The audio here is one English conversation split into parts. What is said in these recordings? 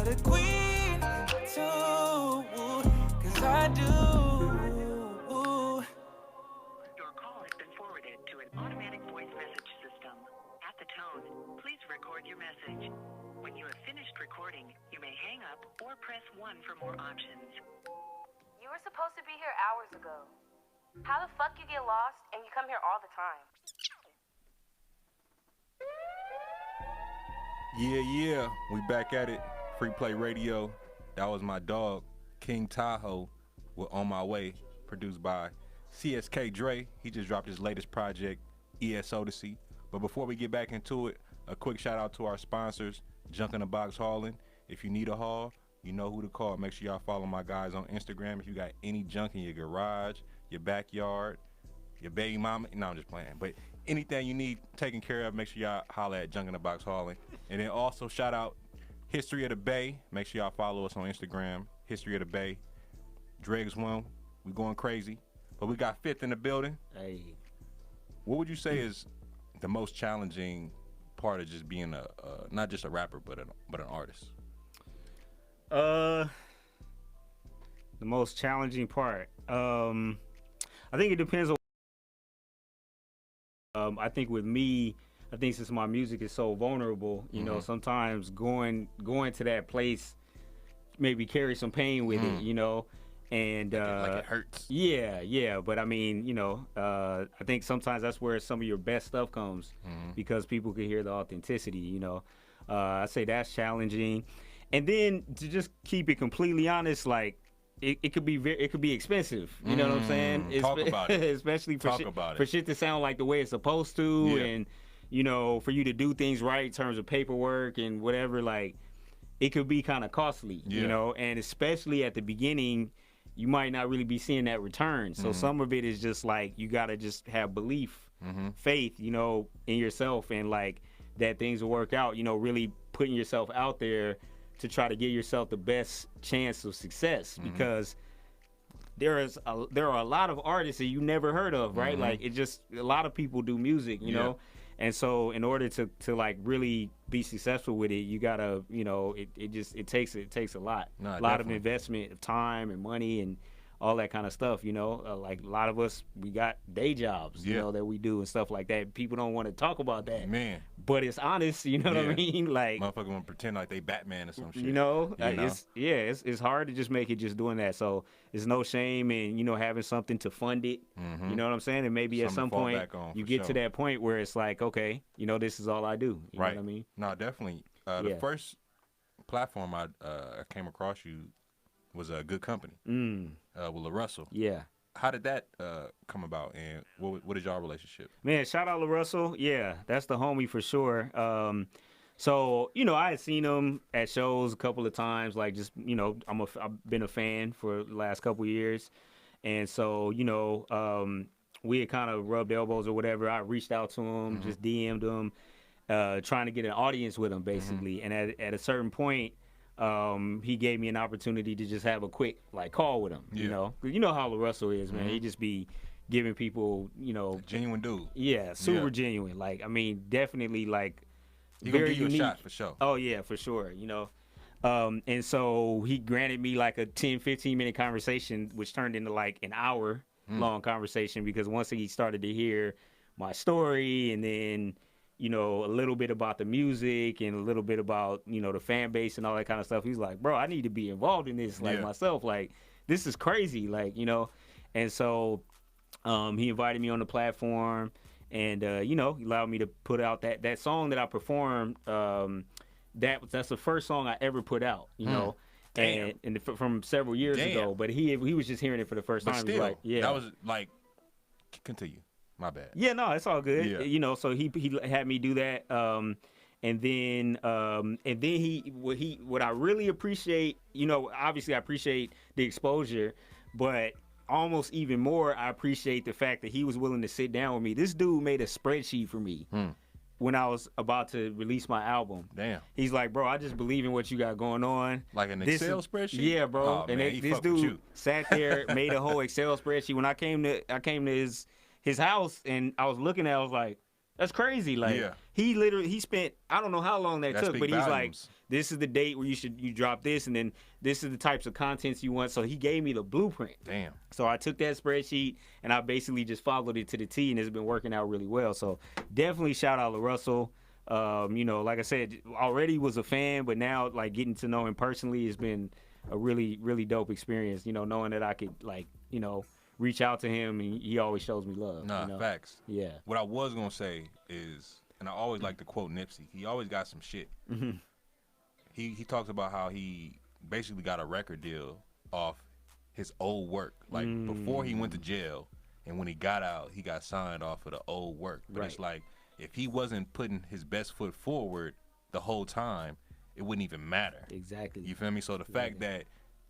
the queen too, 'cause I do. Your call has been forwarded to an automatic voice message system. At the tone, please record your message. When you have finished recording, you may hang up or press 1 for more options. You were supposed to be here hours ago. How the fuck you get lost and you come here all the time? Yeah, we back at it. Free Play Radio. That was my dog, King Tahoe, with On My Way, produced by CSK Dre. He just dropped his latest project, ES Odyssey. But before we get back into it, a quick shout out to our sponsors, Junk in the Box Hauling. If you need a haul, you know who to call. Make sure y'all follow my guys on Instagram. If you got any junk in your garage, your backyard, your baby mama, no, I'm just playing. But anything you need taken care of, make sure y'all holler at Junk in the Box Hauling. And then also shout out History of the Bay. Make sure y'all follow us on Instagram, History of the Bay. Dregs one, we going crazy. But we got Fifth in the building. Hey. What would you say is the most challenging part of just being not just a rapper, but an artist? The most challenging part. I think it depends on. I think with me, I think since my music is so vulnerable, you know, sometimes going to that place maybe carry some pain with it, you know, and like it hurts. Yeah. But I mean, you know, I think sometimes that's where some of your best stuff comes because people can hear the authenticity. You know, I say that's challenging, and then to just keep it completely honest, like. It could be expensive. You know what I'm saying? Talk about it. Especially for shit to sound like the way it's supposed to, and you know, for you to do things right in terms of paperwork and whatever. Like, it could be kind of costly. You know, and especially at the beginning, you might not really be seeing that return. So some of it is just like you gotta just have belief, faith, you know, in yourself, and like that things will work out. You know, really putting yourself out there to try to give yourself the best chance of success, because there are a lot of artists that you never heard of, right? Like, it just, a lot of people do music, you know, and so in order to like really be successful with it, you gotta, you know, it takes a lot, a lot of investment of time and money and all that kind of stuff, you know. Like, a lot of us, we got day jobs, you know, that we do and stuff like that. People don't want to talk about that, man, but it's honest, you know what I mean? Like, motherfucker want to pretend like they Batman or some shit, you know. It's hard to just make it just doing that. So it's no shame in, you know, having something to fund it, you know what I'm saying? And maybe at some point you get to that point where it's like, okay, you know, this is all I do, you know what I mean? No, definitely. The first platform I came across you was a Good Company with La Russell. Yeah. How did that come about, and what is y'all relationship? Man, shout out La Russell. Yeah, that's the homie for sure. So, you know, I had seen him at shows a couple of times. Like, just, you know, I've been a fan for the last couple of years, and so, you know, we had kind of rubbed elbows or whatever. I reached out to him, just DM'd him, trying to get an audience with him, basically. And at a certain point, he gave me an opportunity to just have a quick like call with him, you know. You know how La Russell is, man. He just be giving people, you know, genuine dude. Yeah, super genuine. Like, I mean, definitely like he very gonna give you unique. a shot for sure. Oh yeah, for sure. You know, and so he granted me like a 10-15 minute conversation, which turned into like an hour long conversation, because once he started to hear my story, and then, you know, a little bit about the music and a little bit about, you know, the fan base and all that kind of stuff, he's like, bro, I need to be involved in this, like, myself. Like, this is crazy, like, you know. And so he invited me on the platform, and, you know, he allowed me to put out that song that I performed. That's the first song I ever put out, you know, and from several years ago. But he was just hearing it for the first time. Still, he was like, that was like, continue. My bad. Yeah, no, it's all good. Yeah. You know, so he had me do that, and then what I really appreciate, you know, obviously I appreciate the exposure, but almost even more I appreciate the fact that he was willing to sit down with me. This dude made a spreadsheet for me when I was about to release my album. Damn. He's like, bro, I just believe in what you got going on. Like an Excel spreadsheet? Yeah, bro. Oh, and man, this dude sat there, made a whole Excel spreadsheet. When I came to his house, and I was looking at it, I was like, That's crazy. Like Yeah. he spent, I don't know how long that took, speak but he's like, volumes. this is the date where you drop this, and then this is the types of contents you want. So he gave me the blueprint. Damn. So I took that spreadsheet and I basically just followed it to the T, and it's been working out really well. So definitely shout out to Russell. You know, like I said, already was a fan, but now like getting to know him personally has been a really, really dope experience. You know, knowing that I could like, you know, reach out to him, and he always shows me love. Nah, you know? facts. Yeah. What I was gonna say is, and I always like to quote Nipsey. He always got some shit. Mm-hmm. He talks about how he basically got a record deal off his old work. Like before he went to jail, and when he got out, he got signed off of the old work. But it's like if he wasn't putting his best foot forward the whole time, it wouldn't even matter. Exactly. You feel me? So the fact that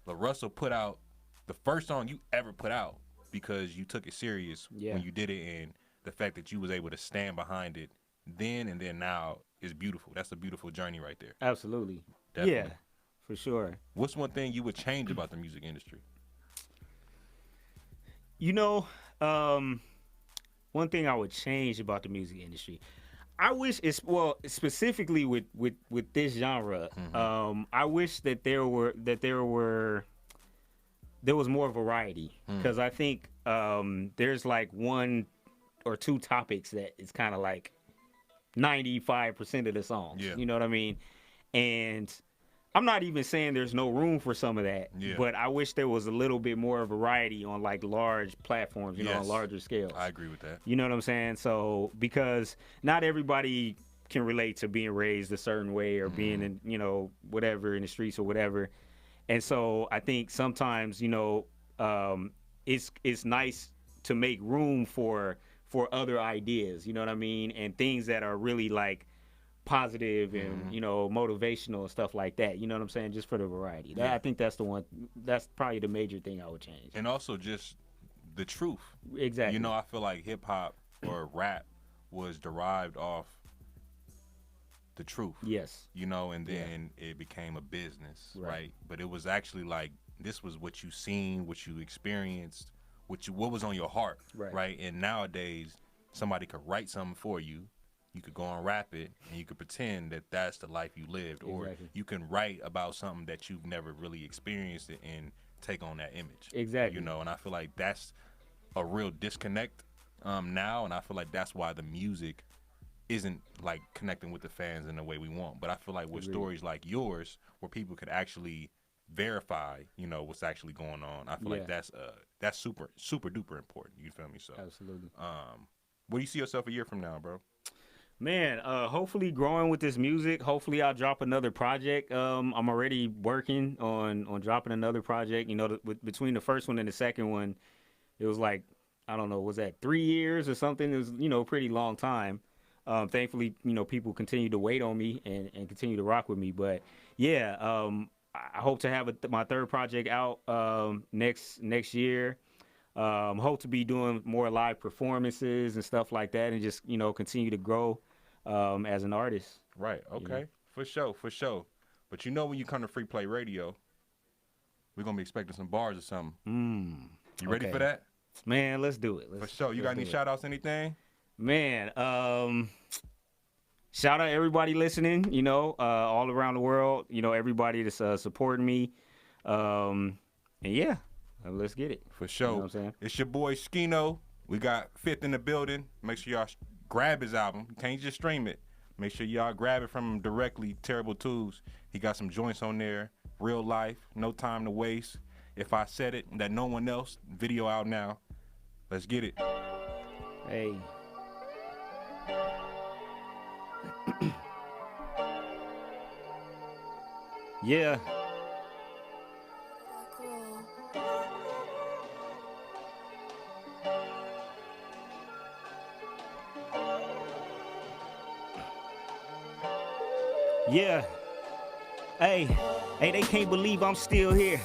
LaRussell put out the first song you ever put out because you took it serious when you did it, and the fact that you was able to stand behind it then and then now is beautiful. That's a beautiful journey right there. Absolutely. Definitely. Yeah, for sure. What's one thing you would change about the music industry? You know, one thing I would change about the music industry, I wish it's specifically with this genre. I wish that there was more variety, because I think there's like one or two topics that is kind of like 95% of the songs. Yeah. You know what I mean? And I'm not even saying there's no room for some of that, but I wish there was a little bit more variety on like large platforms, you know, on larger scales. I agree with that. You know what I'm saying? So, because not everybody can relate to being raised a certain way or being in, you know, whatever, in the streets or whatever. And so I think sometimes, you know, it's nice to make room for other ideas, you know what I mean? And things that are really like positive and, you know, motivational and stuff like that. You know what I'm saying? Just for the variety. I think that's that's probably the major thing I would change. And also just the truth. Exactly. You know, I feel like hip hop or rap was derived off the truth. Yes. You know, and then it became a business, right? But it was actually like, this was what you seen, what you experienced, what was on your heart, right? And nowadays, somebody could write something for you. You could go and rap it, and you could pretend that that's the life you lived. Or you can write about something that you've never really experienced it and take on that image. Exactly. You know, and I feel like that's a real disconnect now, and I feel like that's why the music isn't like connecting with the fans in the way we want. But I feel like with stories like yours, where people could actually verify, you know, what's actually going on, I feel like that's super duper important. You feel me? So absolutely. Where do you see yourself a year from now, bro? Man, hopefully growing with this music. Hopefully I'll drop another project. I'm already working on dropping another project. You know, between the first one and the second one, it was like, I don't know, was that 3 years or something? It was, you know, a pretty long time. Thankfully, you know, people continue to wait on me and continue to rock with me. But yeah, I hope to have my third project out next year. Hope to be doing more live performances and stuff like that, and just, you know, continue to grow as an artist. Right. Okay. Yeah. For sure. But you know, when you come to Free Play Radio, we're gonna be expecting some bars or something. You ready for that? Man, let's do it. For sure. You got any shout outs, anything? Man, shout out everybody listening, you know, all around the world, you know, everybody that's supporting me. And yeah, let's get it. For sure. You know what I'm saying? It's your boy Scino. We got Fifth in the building. Make sure y'all grab his album. You can't just stream it. Make sure y'all grab it from him directly. Terrible Twos. He got some joints on there. Real life. No time to waste. If I Said It, That No One Else. Video out now. Let's get it. Hey. Yeah. Yeah. Hey, they can't believe I'm still here.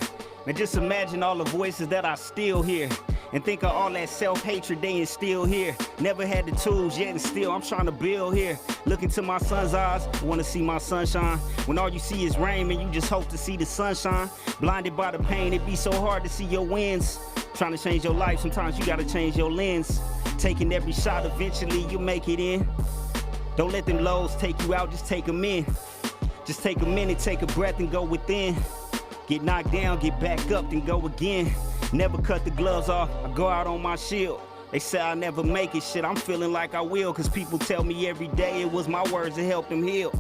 Now just imagine all the voices that I still hear. And think of all that self-hatred they instill here. Never had the tools yet and still I'm trying to build here. Look into my son's eyes, wanna see my sunshine. When all you see is rain, man, you just hope to see the sunshine. Blinded by the pain, it be so hard to see your wins. Trying to change your life, sometimes you gotta change your lens. Taking every shot, eventually you'll make it in. Don't let them lows take you out, just take them in. Just take a minute, take a breath and go within. Get knocked down, get back up, then go again. Never cut the gloves off, I go out on my shield. They say I'll never make it, shit, I'm feeling like I will. Cause people tell me every day it was my words that helped them heal.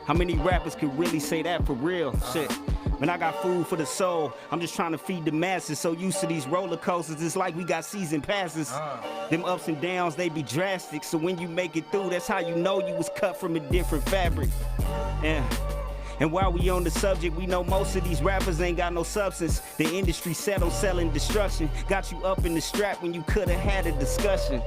How many rappers could really say that for real? Shit, when I got food for the soul, I'm just trying to feed the masses. So used to these roller coasters, it's like we got season passes. Them ups and downs, they be drastic. So when you make it through, that's how you know you was cut from a different fabric. Yeah. And while we on the subject, we know most of these rappers ain't got no substance. The industry set on selling destruction. Got you up in the strap when you could've had a discussion.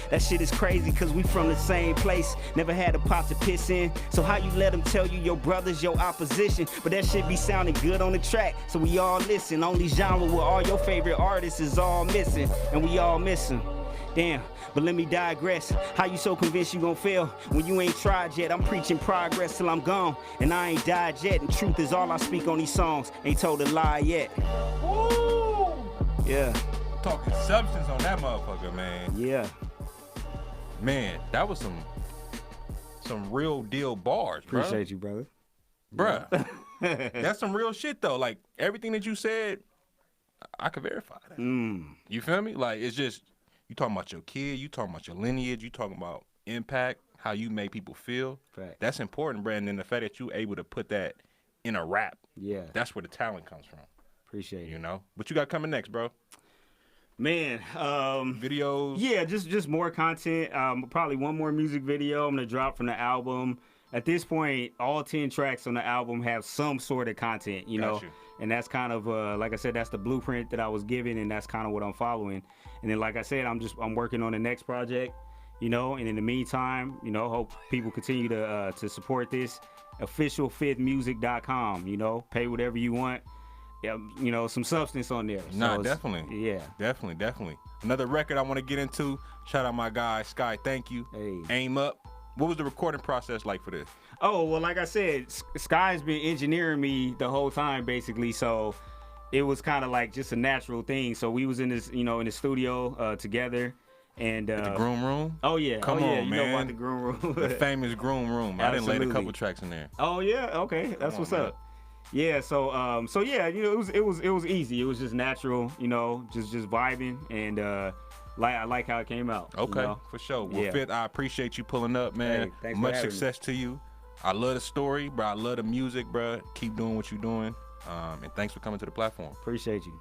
That shit is crazy cause we from the same place. Never had a pot to piss in. So how you let them tell you your brother's your opposition? But that shit be sounding good on the track, so we all listen. Only genre where all your favorite artists is all missing. And we all miss them. Damn, but let me digress. How you so convinced you gon' fail when you ain't tried yet? I'm preaching progress till I'm gone, and I ain't died yet. And truth is all I speak on these songs. Ain't told a lie yet. Woo! Yeah. Talking substance on that motherfucker, man. Yeah. Man, that was some real deal bars, bro. Appreciate you, brother. Bruh. That's some real shit though. Like everything that you said, I could verify that. You feel me? Like it's just you talking about your kid, you talking about your lineage, you talking about impact, how you make people feel. Fact. That's important, Brandon. And the fact that you able to put that in a rap, that's where the talent comes from. Appreciate it. You know? What you got coming next, bro? Man, videos. Yeah, just more content. Probably one more music video I'm gonna drop from the album. At this point, all 10 tracks on the album have some sort of content, you know. And that's kind of like I said, that's the blueprint that I was given, and that's kind of what I'm following. And then, like I said, I'm working on the next project, you know. And in the meantime, you know, hope people continue to support this. Officialfifthmusic.com, you know, pay whatever you want. Yeah, you know, some substance on there. Nah, definitely. Yeah. Definitely. Another record I want to get into. Shout out my guy, Sky. Thank you. Hey. Aim Up. What was the recording process like for this? Oh, well, like I said, Sky's been engineering me the whole time, basically. So it was kind of like just a natural thing. So we was in this, you know, in the studio together. And the Groom Room? Oh, yeah. Come on, you man. know about the Groom Room. The famous Groom Room. I done laid a couple tracks in there. Oh, yeah. Okay. That's what's up. Yeah, so yeah, you know, it was easy. It was just natural, you know, just vibing, and I like how it came out. Okay, you know? for sure. Well, Fifth, I appreciate you pulling up, man. Hey, thanks Much for success to you. I love the story, bro. I love the music, bro. Keep doing what you're doing, and thanks for coming to the platform. Appreciate you.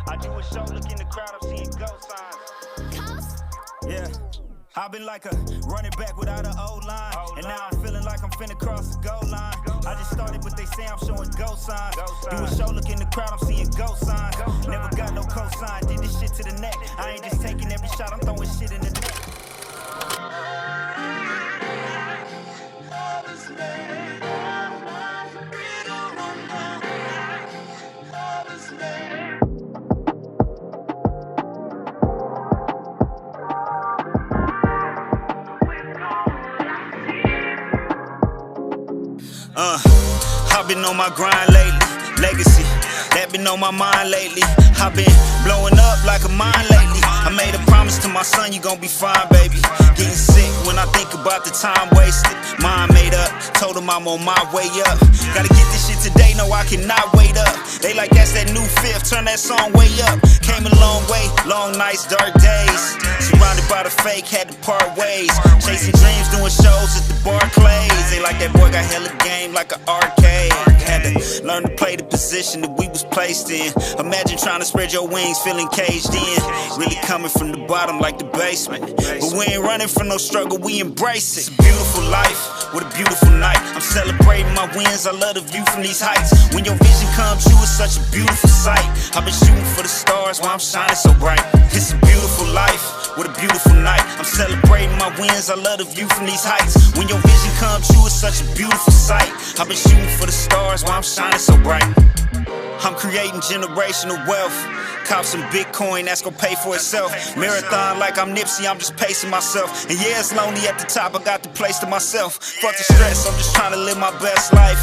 I do a show, look in the crowd, I'm seeing ghost signs. Yeah. I've been like a running back without an O-line. And now I'm feeling like I'm finna cross the goal line. I just started, but they say I'm showing ghost signs. Do a show, look in the crowd, I'm seeing ghost signs. Never got no cosign, did this shit to the neck. I ain't just taking every shot, I'm throwing shit in the net. I've been on my grind lately, legacy, that been on my mind lately. I've been blowing up like a mine lately. I made a promise to my son, you gon' be fine, baby. Getting sick when I think about the time wasted. Mind made up, told him I'm on my way up. Gotta get this shit today, no I cannot wait up. They like that's that new Fifth, turn that song way up. Came a long way, long nights, dark days. Surrounded by the fake, had to part ways. Chasing dreams, doing shows at the Barclays. They like that boy got hella game like an arcade. Had to learn to play the position that we was placed in. Imagine trying to spread your wings, feeling caged in. Really coming from the bottom like the basement. But we ain't running from no struggle, we embrace it. It's a beautiful life, with a beautiful night. I'm celebrating my wins, I love the view from these heights. When your vision comes true, it's such a beautiful sight. I've been shooting for the stars while I'm shining so bright. It's a beautiful life, with a beautiful night. I'm celebrating my wins, I love the view from these heights. When your vision comes true, it's such a beautiful sight. I've been shooting for the stars while I'm shining so bright. I'm creating generational wealth. Cop some Bitcoin, that's gon' pay for itself. Marathon like I'm Nipsey, I'm just pacing myself. And yeah, it's lonely at the top, I got the place to myself. Fuck the stress, I'm just trying to live my best life.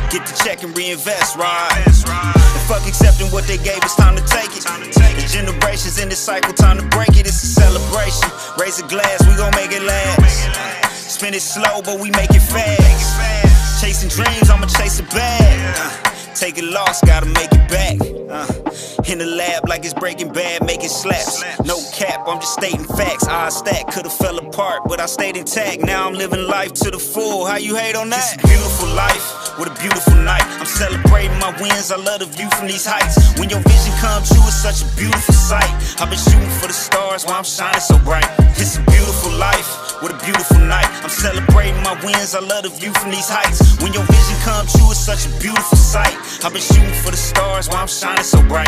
Get the check and reinvest, right? And fuck accepting what they gave, it's time to take it. The generations in this cycle, time to break it. It's a celebration. Raise a glass, we gon' make it last. Spin it slow, but we make it fast. Chasing dreams, I'ma chase a bag. Take a loss, gotta make it back. In the lab like it's Breaking Bad, making slaps. No cap, I'm just stating facts. I stack, could've fell apart, but I stayed intact. Now I'm living life to the full. How you hate on that? It's a beautiful life with a beautiful night. I'm celebrating my wins. I love the view from these heights. When your vision comes true, it's such a beautiful sight. I've been shooting for the stars while I'm shining so bright. It's a beautiful life with a beautiful night. I'm celebrating my wins. I love the view from these heights. When your vision comes true, it's such a beautiful sight. I've been shooting for the stars while I'm shining so bright.